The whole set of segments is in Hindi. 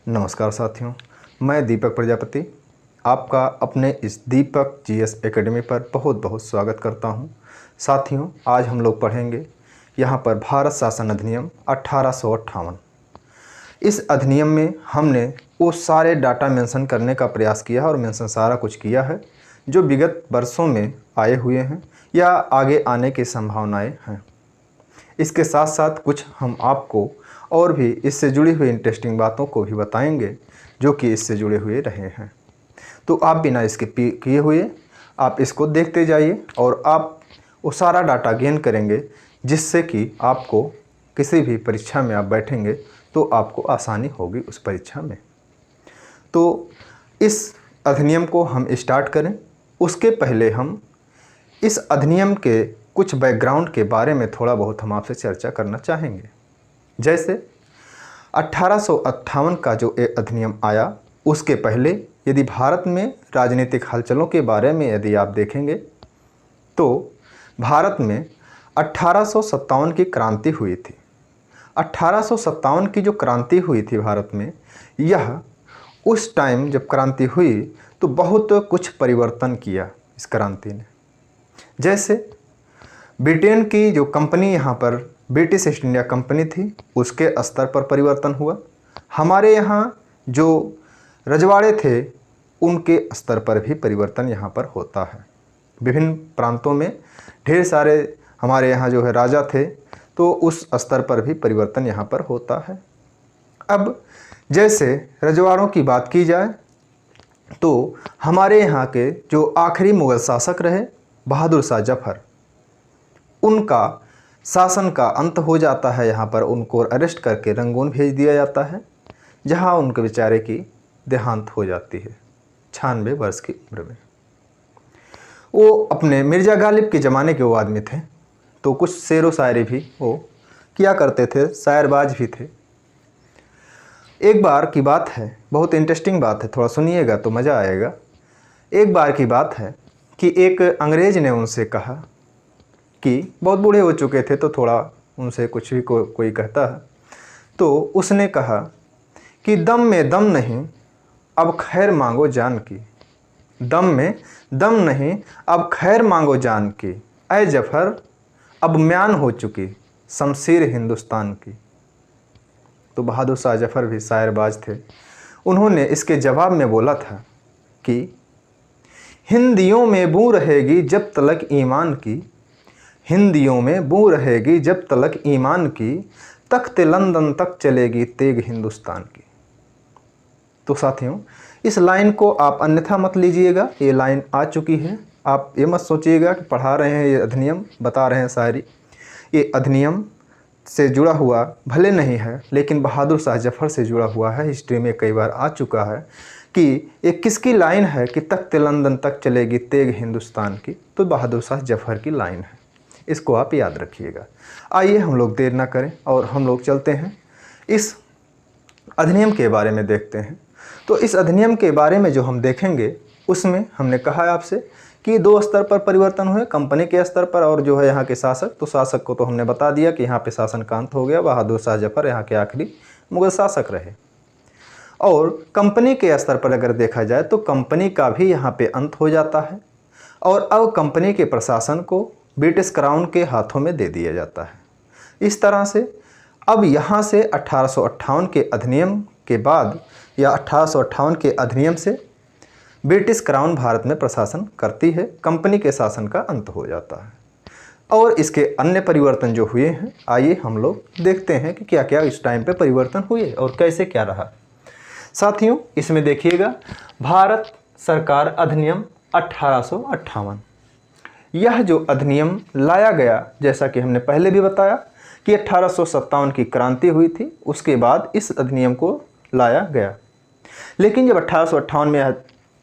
नमस्कार साथियों, मैं दीपक प्रजापति आपका अपने इस दीपक जीएस एकेडमी पर बहुत बहुत स्वागत करता हूं। साथियों, आज हम लोग पढ़ेंगे यहां पर भारत शासन अधिनियम 1858। इस अधिनियम में हमने वो सारे डाटा मेंशन करने का प्रयास किया है और मेंशन सारा कुछ किया है जो विगत वर्षों में आए हुए हैं या आगे आने की संभावनाएँ हैं। इसके साथ साथ कुछ हम आपको और भी इससे जुड़ी हुई इंटरेस्टिंग बातों को भी बताएंगे जो कि इससे जुड़े हुए रहे हैं। तो आप बिना इसके किए हुए आप इसको देखते जाइए और आप वो सारा डाटा गेन करेंगे जिससे कि आपको किसी भी परीक्षा में आप बैठेंगे तो आपको आसानी होगी उस परीक्षा में। तो इस अधिनियम को हम स्टार्ट करें उसके पहले हम इस अधिनियम के कुछ बैकग्राउंड के बारे में थोड़ा बहुत हम आपसे चर्चा करना चाहेंगे। जैसे 1858 का जो ये अधिनियम आया उसके पहले यदि भारत में राजनीतिक हलचलों के बारे में यदि आप देखेंगे तो भारत में 1857 की क्रांति हुई थी। 1857 की जो क्रांति हुई थी भारत में, यह उस टाइम जब क्रांति हुई तो बहुत कुछ परिवर्तन किया इस क्रांति ने। जैसे ब्रिटेन की जो कंपनी यहाँ पर ब्रिटिश ईस्ट इंडिया कंपनी थी उसके स्तर पर परिवर्तन हुआ। हमारे यहाँ जो रजवाड़े थे उनके स्तर पर भी परिवर्तन यहाँ पर होता है। विभिन्न प्रांतों में ढेर सारे हमारे यहाँ जो है राजा थे तो उस स्तर पर भी परिवर्तन यहाँ पर होता है। अब जैसे रजवाड़ों की बात की जाए तो हमारे यहाँ के जो आखिरी मुग़ल शासक रहे बहादुर शाह जफ़र, उनका शासन का अंत हो जाता है। यहाँ पर उनको अरेस्ट करके रंगून भेज दिया जाता है जहाँ उनके बेचारे की देहांत हो जाती है 96 वर्ष की उम्र में। वो अपने मिर्ज़ा गालिब के ज़माने के वो आदमी थे तो कुछ शेर व शायरी भी वो किया करते थे, शायरबाज भी थे। एक बार की बात है, बहुत इंटरेस्टिंग बात है, थोड़ा सुनिएगा तो मज़ा आएगा। एक बार की बात है कि एक अंग्रेज़ ने उनसे कहा कि बहुत बूढ़े हो चुके थे तो थोड़ा उनसे कुछ भी कोई कहता है, तो उसने कहा कि दम में दम नहीं अब खैर मांगो जान की, दम में दम नहीं अब खैर मांगो जान की, ऐ जफ़र अब म्यान हो चुकी शमशीर हिंदुस्तान की। तो बहादुर शाह जफ़र भी शायरबाज थे। उन्होंने इसके जवाब में बोला था कि हिंदियों में बू रहेगी जब तलक ईमान की, हिंदियों में बू रहेगी जब तलक ईमान की, तख्त लंदन तक चलेगी तेग हिंदुस्तान की। तो साथियों, इस लाइन को आप अन्यथा मत लीजिएगा, ये लाइन आ चुकी है। आप ये मत सोचिएगा कि पढ़ा रहे हैं ये अधिनियम, बता रहे हैं शायरी। ये अधिनियम से जुड़ा हुआ भले नहीं है लेकिन बहादुर शाह जफ़र से जुड़ा हुआ है। हिस्ट्री में कई बार आ चुका है कि ये किसकी लाइन है कि तख्त लंदन तक चलेगी तेग हिंदुस्तान की, तो बहादुर शाह जफ़र की लाइन है। इसको आप याद रखिएगा। आइए हम लोग देर ना करें और हम लोग चलते हैं इस अधिनियम के बारे में देखते हैं। तो इस अधिनियम के बारे में जो हम देखेंगे उसमें हमने कहा है आपसे कि दो स्तर पर परिवर्तन हुए, कंपनी के स्तर पर और जो है यहाँ के शासक। तो शासक को तो हमने बता दिया कि यहाँ पे शासन का अंत हो गया, बहादुर शाह जफ़र यहाँ के आखिरी मुग़ल शासक रहे। और कंपनी के स्तर पर अगर देखा जाए तो कंपनी का भी यहाँ पे अंत हो जाता है और अब कंपनी के प्रशासन को ब्रिटिश क्राउन के हाथों में दे दिया जाता है। इस तरह से अब यहाँ से 1858 के अधिनियम के बाद या 1858 के अधिनियम से ब्रिटिश क्राउन भारत में प्रशासन करती है, कंपनी के शासन का अंत हो जाता है। और इसके अन्य परिवर्तन जो हुए हैं, आइए हम लोग देखते हैं कि क्या क्या इस टाइम पे परिवर्तन हुए और कैसे क्या रहा। साथियों, इसमें देखिएगा भारत सरकार अधिनियम 1858। यह जो अधिनियम लाया गया, जैसा कि हमने पहले भी बताया कि 1857 की क्रांति हुई थी, उसके बाद इस अधिनियम को लाया गया। लेकिन जब 1858 में यह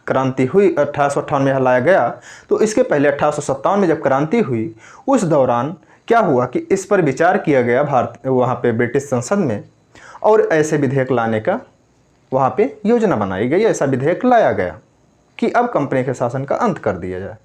क्रांति हुई, 1858 में यह लाया गया, तो इसके पहले 1857 में जब क्रांति हुई उस दौरान क्या हुआ कि इस पर विचार किया गया वहाँ पे ब्रिटिश संसद में, और ऐसे विधेयक लाने का वहाँ पे योजना बनाई गई, ऐसा विधेयक लाया गया कि अब कंपनी के शासन का अंत कर दिया जाए।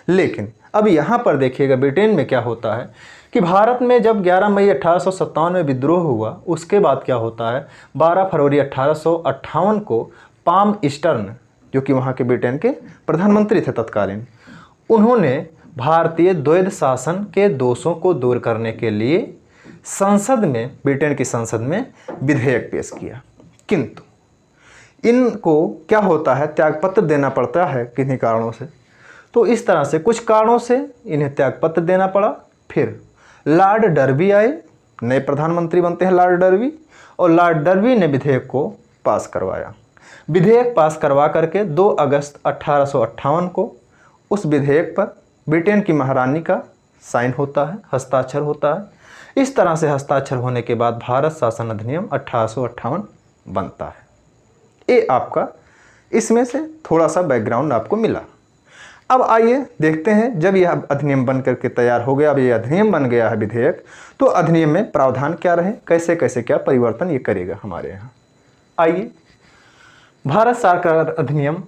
लेकिन अब यहाँ पर देखिएगा ब्रिटेन में क्या होता है कि कि भारत में जब 11 मई 1857 में विद्रोह हुआ, उसके बाद क्या होता है, 12 फरवरी 1858 को पाम ईस्टर्न, जो कि वहाँ के ब्रिटेन के प्रधानमंत्री थे तत्कालीन, उन्होंने भारतीय द्वैध शासन के दोषों को दूर करने के लिए संसद में, ब्रिटेन की संसद में विधेयक पेश किया। किंतु इनको क्या होता है, त्यागपत्र देना पड़ता है किन्हीं कारणों से। तो इस तरह से कुछ कारणों से इन्हें त्यागपत्र देना पड़ा। फिर लॉर्ड डर्बी आए, नए प्रधानमंत्री बनते हैं लॉर्ड डर्बी, और लॉर्ड डर्बी ने विधेयक को पास करवाया। विधेयक पास करवा करके 2 अगस्त 1858 को उस विधेयक पर ब्रिटेन की महारानी का साइन होता है, हस्ताक्षर होता है। इस तरह से हस्ताक्षर होने के बाद भारत शासन अधिनियम 1858 बनता है। ये आपका इसमें से थोड़ा सा बैकग्राउंड आपको मिला। अब आइए देखते हैं, जब यह अधिनियम बन करके तैयार हो गया, अब ये अधिनियम बन गया है विधेयक, तो अधिनियम में प्रावधान क्या रहे, कैसे कैसे क्या परिवर्तन ये करेगा हमारे यहाँ। आइए, भारत सरकार अधिनियम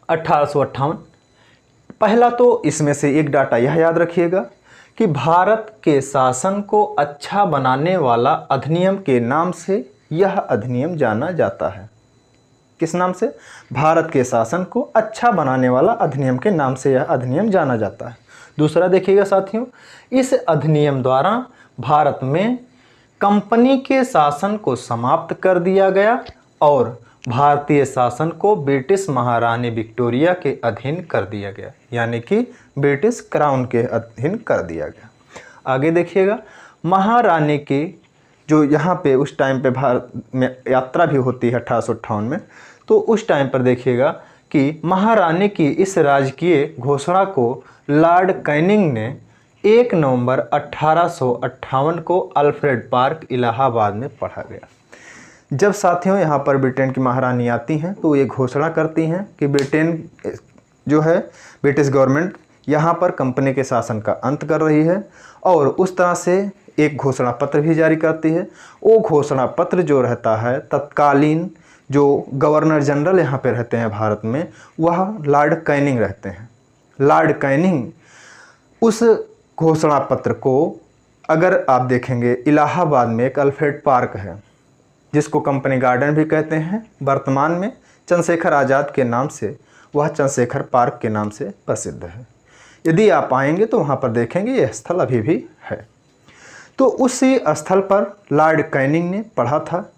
1858। पहला तो इसमें से एक डाटा यह याद रखिएगा कि भारत के शासन को अच्छा बनाने वाला अधिनियम के नाम से यह अधिनियम जाना जाता है। किस नाम से? भारत के शासन को अच्छा बनाने वाला अधिनियम के नाम से यह अधिनियम जाना जाता है। दूसरा देखिएगा साथियों, इस अधिनियम द्वारा भारत में कंपनी के शासन को समाप्त कर दिया गया और भारतीय शासन को ब्रिटिश महारानी विक्टोरिया के अधीन कर दिया गया, यानी कि ब्रिटिश क्राउन के अधीन कर दिया गया। आगे देखिएगा, महारानी की जो यहाँ पे उस टाइम पे भारत में यात्रा भी होती है 1858 में, तो उस टाइम पर देखिएगा कि महारानी की इस राजकीय घोषणा को लॉर्ड कैनिंग ने 1 नवंबर 1858 को अल्फ्रेड पार्क इलाहाबाद में पढ़ा गया। जब साथियों यहाँ पर ब्रिटेन की महारानी आती हैं तो ये घोषणा करती हैं कि ब्रिटेन जो है, ब्रिटिश गवर्नमेंट यहाँ पर कंपनी के शासन का अंत कर रही है, और उस तरह से एक घोषणा पत्र भी जारी करती है। वो घोषणा पत्र जो रहता है, तत्कालीन जो गवर्नर जनरल यहाँ पे रहते हैं भारत में, वह लॉर्ड कैनिंग रहते हैं। लॉर्ड कैनिंग उस घोषणा पत्र को, अगर आप देखेंगे, इलाहाबाद में एक अल्फ्रेड पार्क है जिसको कंपनी गार्डन भी कहते हैं, वर्तमान में चंद्रशेखर आज़ाद के नाम से वह चंद्रशेखर पार्क के नाम से प्रसिद्ध है। यदि आप आएंगे तो वहाँ पर देखेंगे यह स्थल अभी भी है। तो उसी स्थल पर लॉर्ड कैनिंग ने पढ़ा था।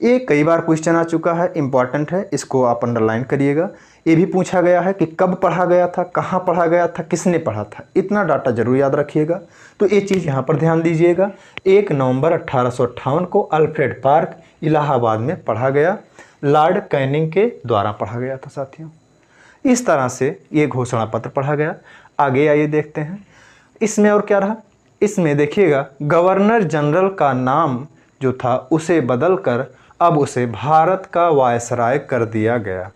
ये कई बार क्वेश्चन आ चुका है, इम्पॉर्टेंट है, इसको आप अंडरलाइन करिएगा। ये भी पूछा गया है कि कब पढ़ा गया था, कहाँ पढ़ा गया था, किसने पढ़ा था, इतना डाटा जरूर याद रखिएगा। तो ये चीज़ यहाँ पर ध्यान दीजिएगा। 1 नवंबर 1858 को अल्फ्रेड पार्क इलाहाबाद में पढ़ा गया, लॉर्ड कैनिंग के द्वारा पढ़ा गया था साथियों। इस तरह से ये घोषणा पत्र पढ़ा गया। आगे आइए देखते हैं इसमें और क्या रहा। इसमें देखिएगा, गवर्नर जनरल का नाम जो था उसे बदलकर अब उसे भारत का वायसराय कर दिया गया।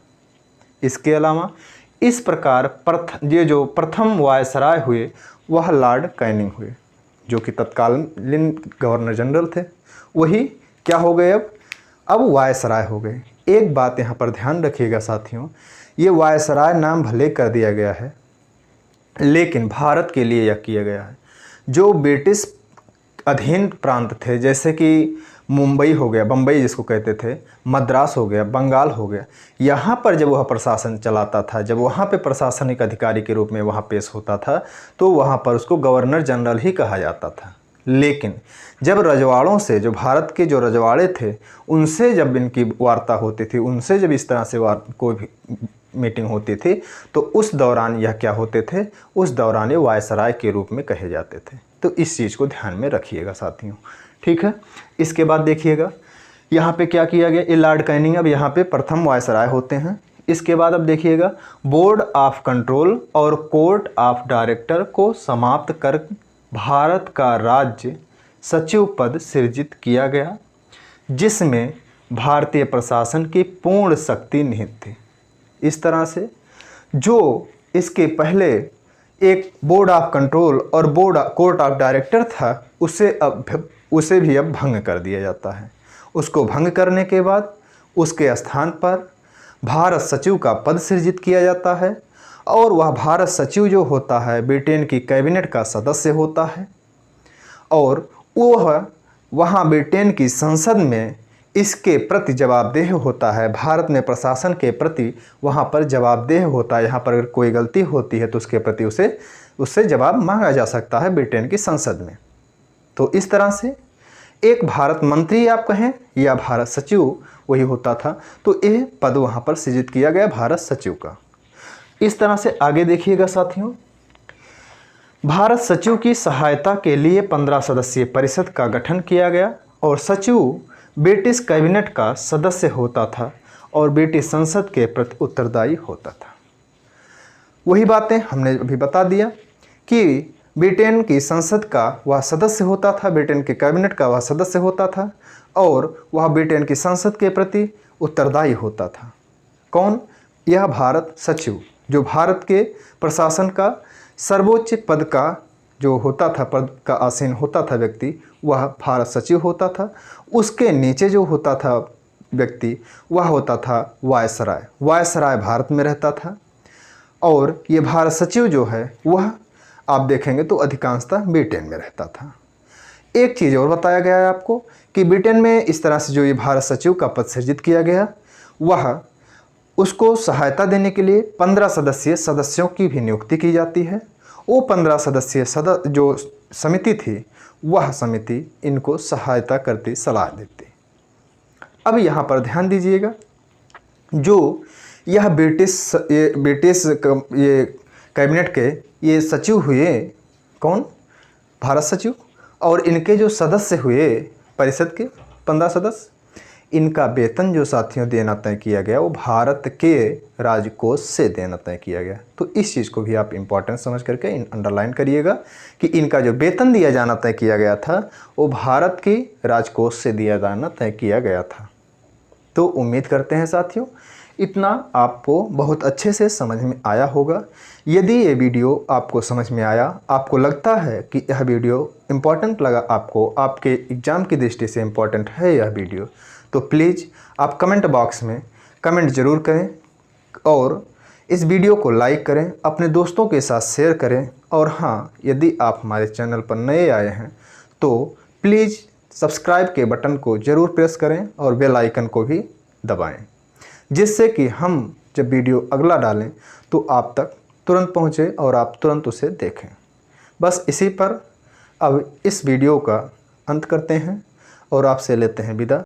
इसके अलावा इस प्रकार ये जो प्रथम वायसराय हुए वह लॉर्ड कैनिंग हुए, जो कि तत्कालीन गवर्नर जनरल थे। वही क्या हो गए, अब वायसराय हो गए। एक बात यहाँ पर ध्यान रखिएगा साथियों, ये वायसराय नाम भले कर दिया गया है, लेकिन भारत के लिए यह किया गया है। जो ब्रिटिश अधीन प्रांत थे, जैसे कि मुंबई हो गया, बम्बई जिसको कहते थे, मद्रास हो गया, बंगाल हो गया, यहाँ पर जब वह प्रशासन चलाता था, जब वहाँ पे प्रशासनिक अधिकारी के रूप में वहाँ पेश होता था, तो वहाँ पर उसको गवर्नर जनरल ही कहा जाता था। लेकिन जब रजवाड़ों से, जो भारत के जो रजवाड़े थे, उनसे जब इनकी वार्ता होती थी, उनसे जब इस तरह से कोई भी मीटिंग होती थी, तो उस दौरान यह क्या होते थे, उस दौरान ये वायसराय के रूप में कहे जाते थे। तो इस चीज़ को ध्यान में रखिएगा साथियों, ठीक है। इसके बाद देखिएगा यहाँ पे क्या किया गया, ये लॉर्ड कैनिंग अब यहाँ पे प्रथम वायसराय होते हैं। इसके बाद अब देखिएगा, बोर्ड ऑफ कंट्रोल और कोर्ट ऑफ डायरेक्टर को समाप्त कर भारत का राज्य सचिव पद सृजित किया गया, जिसमें भारतीय प्रशासन की पूर्ण शक्ति निहित थी। इस तरह से जो इसके पहले एक बोर्ड ऑफ कंट्रोल और कोर्ट ऑफ डायरेक्टर था, उसे भी अब भंग कर दिया जाता है। उसको भंग करने के बाद उसके स्थान पर भारत सचिव का पद सृजित किया जाता है, और वह भारत सचिव जो होता है ब्रिटेन की कैबिनेट का सदस्य होता है। और वह वहाँ ब्रिटेन की संसद में इसके प्रति जवाबदेह होता है। भारत में प्रशासन के प्रति वहाँ पर जवाबदेह होता है। यहाँ पर अगर कोई गलती होती है तो उसके प्रति उससे जवाब मांगा जा सकता है ब्रिटेन की संसद में। तो इस तरह से एक भारत मंत्री आप कहें या भारत सचिव वही होता था। तो यह पद वहाँ पर सृजित किया गया भारत सचिव का। इस तरह से आगे देखिएगा साथियों, भारत सचिव की सहायता के लिए 15 सदस्यीय परिषद का गठन किया गया और सचिव ब्रिटिश कैबिनेट का सदस्य होता था और ब्रिटिश संसद के प्रति उत्तरदायी होता था। वही बातें हमने अभी बता दिया कि ब्रिटेन की संसद का वह सदस्य होता था, ब्रिटेन के कैबिनेट का वह सदस्य होता था और वह ब्रिटेन की संसद के प्रति उत्तरदायी होता था। कौन? यह भारत सचिव, जो भारत के प्रशासन का सर्वोच्च पद का जो होता था, पद का आसीन होता था व्यक्ति, वह भारत सचिव होता था। उसके नीचे जो होता था व्यक्ति वह होता था वायसराय। वायसराय भारत में रहता था और ये भारत सचिव जो है वह आप देखेंगे तो अधिकांशतः ब्रिटेन में रहता था। एक चीज़ और बताया गया है आपको कि ब्रिटेन में इस तरह से जो ये भारत सचिव का पद सृजित किया गया, वह उसको सहायता देने के लिए 15 सदस्यीय सदस्यों की भी नियुक्ति की जाती है। वो 15 सदस्यीय जो समिति थी, वह समिति इनको सहायता करती, सलाह देती। अब यहाँ पर ध्यान दीजिएगा, जो यह ब्रिटिश कैबिनेट के ये सचिव हुए, कौन? भारत सचिव, और इनके जो सदस्य हुए परिषद के 15 सदस्य, इनका वेतन जो साथियों देना तय किया गया वो भारत के राजकोष से देना तय किया गया। तो इस चीज़ को भी आप इम्पोर्टेंट समझ करके अंडरलाइन करिएगा कि इनका जो वेतन दिया जाना तय किया गया था वो भारत के राजकोष से दिया जाना तय किया गया था। तो उम्मीद करते हैं साथियों इतना आपको बहुत अच्छे से समझ में आया होगा। यदि ये वीडियो आपको समझ में आया, आपको लगता है कि यह वीडियो इम्पॉर्टेंट लगा, आपको आपके एग्ज़ाम की दृष्टि से इम्पॉर्टेंट है यह वीडियो, तो प्लीज़ आप कमेंट बॉक्स में कमेंट ज़रूर करें और इस वीडियो को लाइक करें, अपने दोस्तों के साथ शेयर करें। और हाँ, यदि आप हमारे चैनल पर नए आए हैं तो प्लीज़ सब्सक्राइब के बटन को ज़रूर प्रेस करें और बेल आइकन को भी दबाएं, जिससे कि हम जब वीडियो अगला डालें तो आप तक तुरंत पहुँचे और आप तुरंत उसे देखें। बस इसी पर अब इस वीडियो का अंत करते हैं और आपसे लेते हैं विदा।